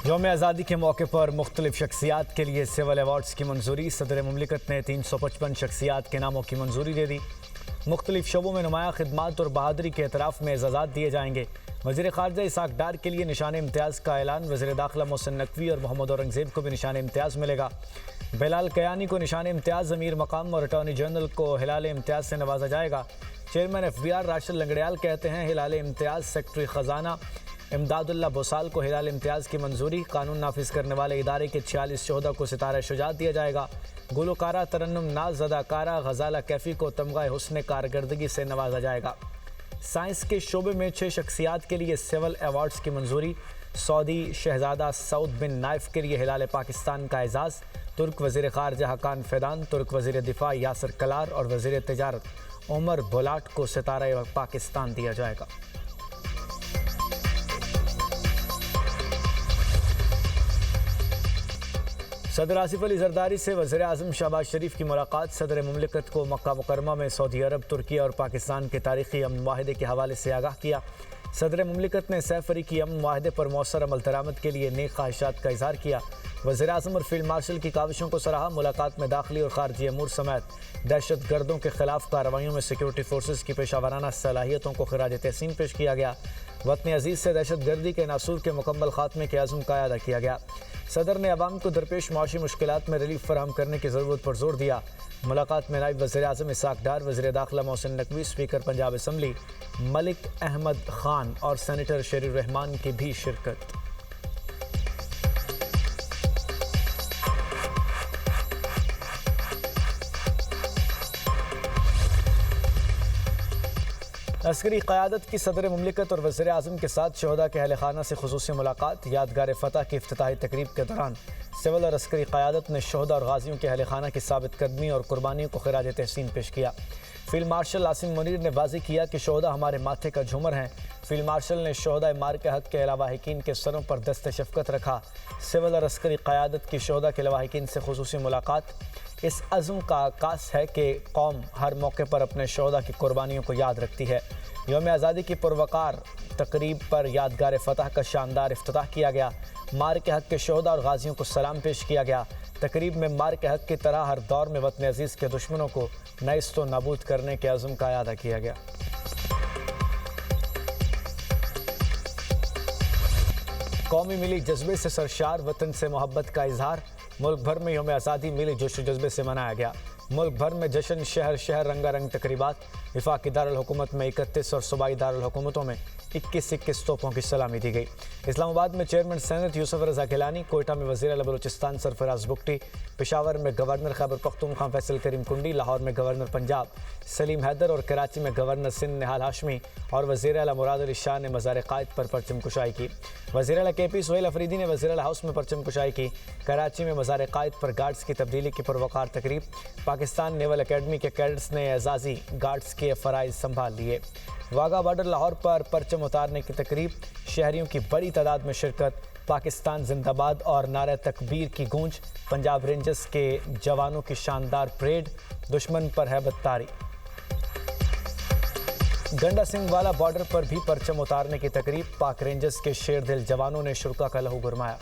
यौम आज़ादी के मौके पर मुख्तलिफ शख्सियात के लिए सिविल अवार्ड्स की मंजूरी। सदर मुमलिकत ने 355 शख्सियात के नामों की मंजूरी दे दी। मुख्तलिफ शोबों में नुमाया खिदमात और बहादुरी के एतराफ़ में एजाज़ात दिए जाएंगे। वज़ीर ख़ारजा इसाक डार के लिए निशान इम्तियाज़ का ऐलान। वज़ीर दाखिला मोहसिन नकवी और मोहम्मद औरंगज़ेब को भी निशान इम्तियाज़ मिलेगा। बिलाल कयानी को निशान इम्तियाज़, अमीर मकाम और अटॉर्नी जनरल को हिलाल इम्तियाज़ से नवाजा जाएगा। चेयरमैन FBR राशिद लंगड़ियाल कहते हैं हिलाल इम्तियाज़। सेक्रेटरी ख़जाना इमदादुल्ला बोसाल को हिलाल इम्तियाज़ की मंजूरी। कानून नाफिज करने वाले इदारे के 46 शोहदा को सितारा शुजात दिया जाएगा। गुलकारा तरन्नुम नाज अदाकारा गजाला कैफ़ी को तमगा हुस्न कारकर्दगी से नवाजा जाएगा। साइंस के शोबे में 6 शख्सियात के लिए सिविल अवार्ड्स की मंजूरी। सऊदी शहजादा सऊद बिन नाइफ के लिए हिलाल पाकिस्तान का एजाज़। तुर्क वज़ीर ख़ारजा हकान फ़ैदान, तुर्क वज़ीर दिफा यासर कलार और वज़ीर तिजारत उमर बोलाट को सितारा पाकिस्तान दिया जाएगा। सदर आसिफ अली जरदारी से वज़ीर आज़म शहबाज शरीफ की मुलाकात। सदर मुमलिकत को मक्का मुकरमा में सऊदी अरब, तुर्की और पाकिस्तान के तारीख़ी अमन माहिदे के हवाले से आगाह किया। सदर मुमलिकत ने सैफ अरीकी अमन माहिदे पर मौसर अमल दरामद के लिए नेक ख्वाहिशात का इजहार किया। वज़ीर आज़म और फील्ड मार्शल की काविशों को सराहा। मुलाकात में दाखिली और खारजी अमूर समेत दहशत गर्दों के खिलाफ कार्रवाइयों में सिक्योरिटी फोर्सेज की पेशावराना सलाहियतों को खिराज तहसीन पेश किया गया। वतन अजीज़ से दहशत गर्दी के नासूर के मुकम्मल खात्मे के अज़्म का अदा किया गया। सदर ने अवाम को दरपेश माशी मुश्किलात में रिलीफ फराहम करने की ज़रूरत पर जोर दिया। मुलाकात में नायब वज़ीर आज़म इसाक डार, वज़ीर दाखिला मोहसिन नकवी, स्पीकर पंजाब असम्बली मलिक अहमद खान और सेनेटर शरीर रहमान की भी शिरकत। अस्करी क़यादत की सदर मुमलिकत और वज़ीर आज़म के साथ शोहदा के अहल खाना से खुसूसी मुलाकात। यादगार फ़तह की इफ्तिताही तकरीब के दौरान सिविल और अस्करी क़यादत ने शोहदा और गाजियों के अहल खाना की साबित कदमी और कुर्बानियों को खिराज तहसीन पेश किया। फील्ड मार्शल आसिम मुनीर ने वाज़ेह किया कि शोहदा हमारे माथे का झूमर हैं। फील्ड मार्शल ने शोहदा मार के हक़ के लवाहिकीन के सरों पर दस्त शफ़क़त रखा। सिविल और अस्करी क़यादत की शोहदा के लवाहिकीन से खुसूसी मुलाकात इस अज़्म का आकाश है कि कौम हर मौके पर अपने शोहदा की कुर्बानियों को याद रखती है। यौम आज़ादी की पुरवकार तकरीब पर यादगार फ़तह का शानदार इफ्तिताह किया गया। मार के हक़ के शोहदा और गाजियों को सलाम पेश किया गया। तकरीब में मार के हक़ की तरह हर दौर में वतन अजीज़ के दुश्मनों को नेस्त व नाबूद करने के अज़्म का अदा किया गया। कौमी मिली जज्बे से सरशार, वतन से मोहब्बत का इजहार। मुल्क भर में यौम आज़ादी मिली जोश जज्बे से मनाया गया। मुल्क भर में जश्न, शहर शहर रंगारंग तकरीबात। वफाकी दारुल हुकूमत में 31 और सूबाई दारुल हुकूमतों में 21 तोपों की सलामी दी गई। इस्लामाबाद में चेयरमैन सेनेट यूसुफ रज़ा गिलानी, कोयटा में वज़ीर आला बलूचिस्तान सरफराज बुगटी, पेशावर में गवर्नर खैबर पख्तूनख्वा फैसल करीम कुंडी, लाहौर में गवर्नर पंजाब सलीम हैदर और कराची में गवर्नर सिंध निहाल हाशमी और वज़ीर आला मुराद अली शाह ने मज़ार क़ायद पर परचम कुशाई की। वज़ीर आला KP सुहेल अफरीदी ने वज़ीर आला हाउस में परचम कुशाई की। कराची में मज़ार क़ायद पर गार्ड्स की तब्दीली की पुरवकार तकरीब। पाकिस्तान नेवल अकेडमी के कैडेट्स ने एजाज़ी गार्ड्स के फ़राइज़ संभाल लिए। वाघा बॉर्डर लाहौर पर परचम उतारने की तकरीब। शहरियों की बड़ी तादाद में शिरकत। पाकिस्तान जिंदाबाद और नारे तकबीर की गूंज। पंजाब रेंजर्स के जवानों की शानदार परेड। दुश्मन पर है बत्तारी। गंडा सिंह वाला बॉर्डर पर भी परचम उतारने की तकरीब। पाक रेंजर्स के शेर दिल जवानों ने शुरका का लहू गुरमाया।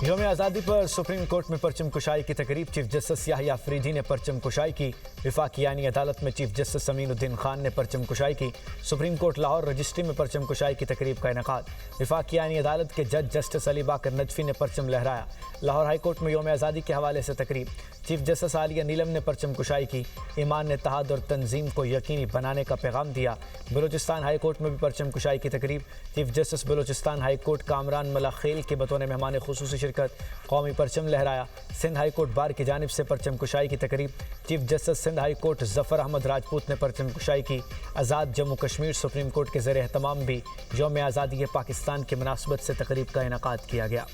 यौम आज़ादी पर सुप्रीम कोर्ट में परचम कुशाई की तकरीब। चीफ जस्टिस याहिया अफरीदी ने परचम कुशाई की। वफाकी यानी अदालत में चीफ जस्टिस अमीनुद्दीन खान ने परचम कुशाई की। सुप्रीम कोर्ट लाहौर रजिस्ट्री में परचम कुशाई की तकरीब का इनेकाद। वफाकी यानी अदालत के जज जस्टिस अली बाकर नजफी ने परचम लहराया। लाहौर हाई कोर्ट में यौम आज़ादी के हवाले से तकरीब। चीफ जस्टिस आलिया नीलम ने परचम कुशाई की। ईमान ने इत्तेहाद और तंजीम को यकीनी बनाने का पैगाम दिया। बलूचिस्तान हाई कोर्ट में भी परचम कुशाई की तकरीब। Chief justice Balochistan high court Kamran Malakhel के बतौर मेहमान खुसूसी शिरकत। कौमी परचम लहराया। सिंध हाई कोर्ट बार की जानिब से परचम कुशाई की तकरीब। Chief justice Sindh high court Zafar Ahmed Rajput ने परचम कुशाई की। आज़ाद जम्मू कश्मीर सुप्रीम कोर्ट के ज़ेर एहतमाम भी यौम आज़ादी पाकिस्तान की मुनासबत से तकरीब का इनेकाद किया गया।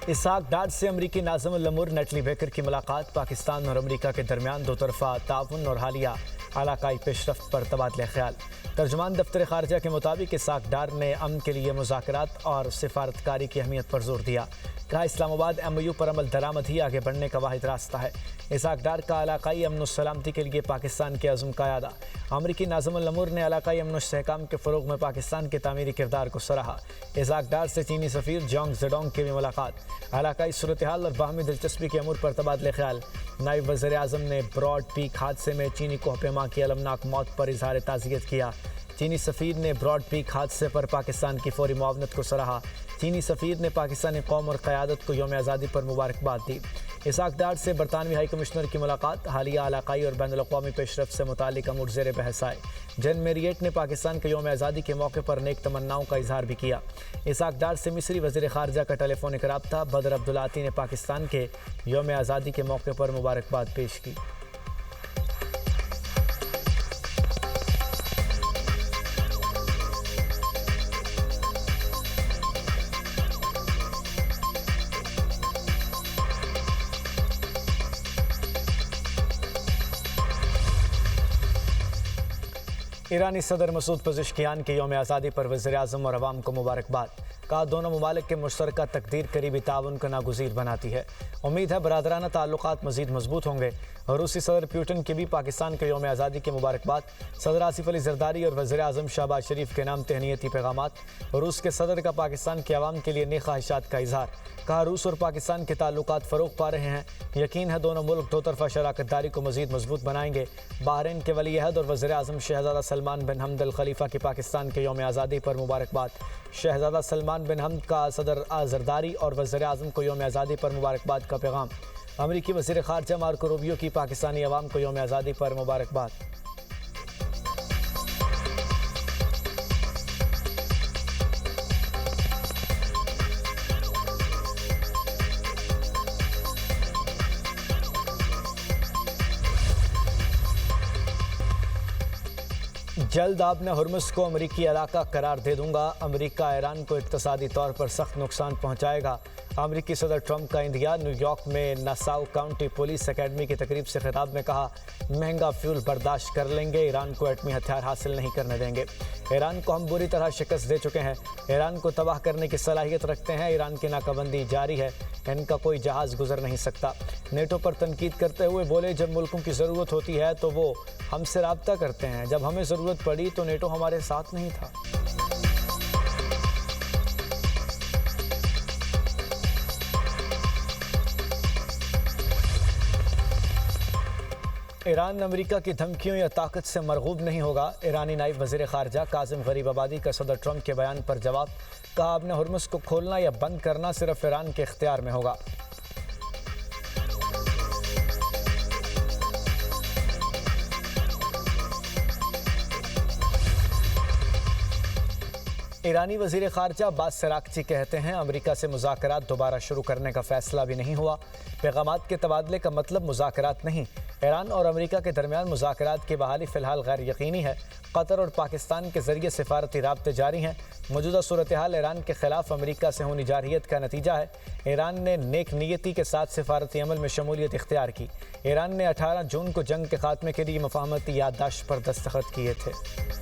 इसहाक डार से अमरीकी नाज़िम उल अमूर नेटली बेकर की मुलाकात। पाकिस्तान और अमरीका के दरमियान दो तरफ़ा ताउन और हालिया इलाकाई पेशरफ्त पर तबादले ख्याल। तर्जुमान दफ्तर खारजा के मुताबिक इसहाक डार ने अमन के लिए मुज़ाकरात और सिफारतकारी की अहमियत पर जोर दिया। कहा इस्लामाबाद MOU पर अमल दरामद ही आगे बढ़ने का वाहिद रास्ता है। इसहाक डार का इलाकाई अमन सलामती के लिए पाकिस्तान के अज़्म का यादा। अमरीकी नाज़िम उल अमूर ने इलाकाई अमन इस्तेहकाम के फ़रोग़ में पाकिस्तान के तामीरी किरदार को सराहा। इसहाक डार से चीनी सफ़ीर जोंग जेडोंग की भी मुलाकात। इलाकाई सूरत हाल और बाहमी दिलचस्पी के अमूर पर तबादले ख्याल। नायब वज़ीर आज़म ने ब्रॉड पीक हादसे में चीनी कोहपेमा की अलमनाक मौत पर इजहार ताज़ियत किया। चीनी सफ़ीर ने ब्रॉड पीक हादसे पर पाकिस्तान की फौरी मुआवनत को सराहा। चीनी सफ़ीर ने पाकिस्तानी कौम और क़यादत को यौम आज़ादी पर मुबारकबाद दी। इसहाक डार से बरतानवी हाई कमिश्नर की मुलाकात। हालिया इलाकाई और बैनुल अक़वामी पेशरफ्त से मुतालिक अमूर ज़ेर बहस आए। जन मेरियट ने पाकिस्तान के यौम आज़ादी के मौके पर नेक तमन्नाओं का इजहार भी किया। इसहाक डार से मिस्री वज़ीर ख़ारजा का टेलीफोनिक रब्ता। बदर अब्दुल्लाती ने पाकिस्तान के यौम आज़ादी के मौके पर मुबारकबाद पेश की। ईरानी सदर मसूद पज़ेश्कियान के यौम आज़ादी पर वज़ीर आज़म और अवाम को मुबारकबाद। कहा दोनों ममालिक के मुश्तरका तकदीर करीबी ताउन को नागुज़ीर बनाती है। उम्मीद है बरादराना ताल्लुकात मज़ीद मजबूत होंगे। रूसी सदर पुतिन की भी पाकिस्तान के यौम आज़ादी की मुबारकबाद। सदर आसिफ अली ज़रदारी और वज़ीर आज़म शहबाज शरीफ के नाम तहनीती पैगामात। रूस के सदर का पाकिस्तान के अवाम के लिए नेक ख्वाहिशात का इजहार। कहा रूस और पाकिस्तान के ताल्लुकात फ़रोग़ पा रहे हैं। यकीन है दोनों मुल्क दो तरफ़ा शराकत दारी को मज़ीद मजबूत बनाएंगे। बहरीन के वली अहद और वज़ीर आज़म शहज़ादा सलमान बिन हमद अल खलीफा की पाकिस्तान के यौम आज़ादी पर मुबारकबाद। शहज़ादा सलमान बिन हमद का सदर ज़रदारी और वज़ीर आज़म को यौम आज़ादी पर मुबारकबाद का पैगाम। अमरीकी वज़ीर ख़ारजा मार्को रूबियो की पाकिस्तानी अवाम को यौम आज़ादी पर मुबारकबाद। जल्द आपने हुर्मुज़ को अमरीकी इलाका करार दे दूंगा। अमरीका ईरान को इक़्तिसादी तौर पर सख्त नुकसान पहुंचाएगा। अमरीकी सदर ट्रंप का इंदिया। न्यूयॉर्क में नासाउ काउंटी पुलिस अकेडमी की तकरीब से खिताब में कहा महंगा फ्यूल बर्दाश्त कर लेंगे, ईरान को एटमी हथियार हासिल नहीं करने देंगे। ईरान को हम बुरी तरह शिकस्त दे चुके हैं, ईरान को तबाह करने की सलाहियत रखते हैं। ईरान की नाकाबंदी जारी है, इनका कोई जहाज़ गुजर नहीं सकता। नेटो पर तनकीद करते हुए बोले जब मुल्कों की ज़रूरत होती है तो वो हमसे रब्ता करते हैं, जब हमें ज़रूरत पड़ी तो नेटो हमारे साथ नहीं था। ईरान अमेरिका की धमकियों या ताकत से मरगूब नहीं होगा। ईरानी नायब वज़ीर ख़ारजा कासिम गरीबाबादी का सदर ट्रंप के बयान पर जवाब। कहा आपने हुर्मुज़ को खोलना या बंद करना सिर्फ ईरान के इख्तियार में होगा। ईरानी वज़ीर ख़ारजा अब्बास सराक्ची कहते हैं अमेरिका से मुज़ाकरात दोबारा शुरू करने का फ़ैसला भी नहीं हुआ। पैगामात के तबादले का मतलब मुज़ाकरात नहीं। ईरान और अमेरिका के दरमियान मुज़ाकरात की बहाली फ़िलहाल गैर यकीनी है। कतर और पाकिस्तान के ज़रिए सिफारती राब्ते जारी हैं। मौजूदा सूरत हाल ईरान के ख़िलाफ़ अमेरिका से होनी जारहियत का नतीजा है। ईरान ने नेक नीयती के साथ सिफारती अमल में शमूलियत इख्तियार की। ईरान ने 18 जून को जंग के खात्मे के लिए मुफ़ाहमती याददाश्त पर दस्तखत किए थे।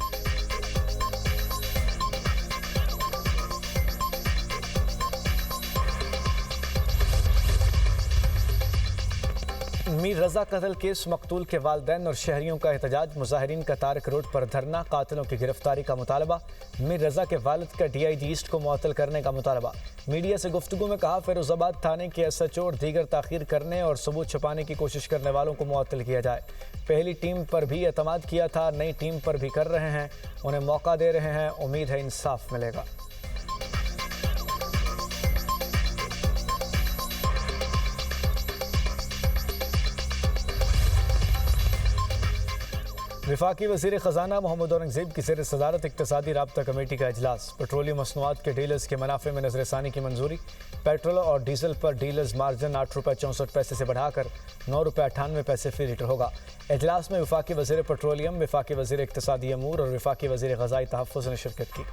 मीर रज़ा कत्ल केस मकतूल के वालिदैन और शहरियों का एहतजाज। मुजाहिरीन का तारक रोड पर धरना, कातिलों की गिरफ्तारी का मुतालबा। मीर रज़ा के वालिद का DIG ईस्ट को मुअत्तल करने का मुतालबा। मीडिया से गुफ्तगू में कहा फिरोजाबाद थाने के SHO और दीगर ताख़ीर करने और सबूत छुपाने की कोशिश करने वालों को मुअत्तल किया जाए। पहली टीम पर भी एतमाद किया था, नई टीम पर भी कर रहे हैं, उन्हें मौका दे रहे हैं, उम्मीद है इंसाफ मिलेगा। वफाकी वज़ीर ख़ज़ाना मोहम्मद औरंगज़ेब की ज़ेर सदारत इक़्तिसादी राब्ता कमेटी का इजलास। पेट्रोलियम मसनूआत के डीलर्स के मुनाफे में नज़रसानी की मंजूरी। पेट्रोल और डीजल पर डीलर्स मार्जिन 8 रुपये 64 पैसे से बढ़ाकर 9 रुपये 98 पैसे फ़ी लीटर होगा। इजलास में वफाकी वज़ीर पेट्रोलियम, वफाकी वज़ीर इक़्तिसादी अमूर और वफाकी वज़ीर ग़ज़ाई तहफ़्फ़ुज़ ने शिरकत की।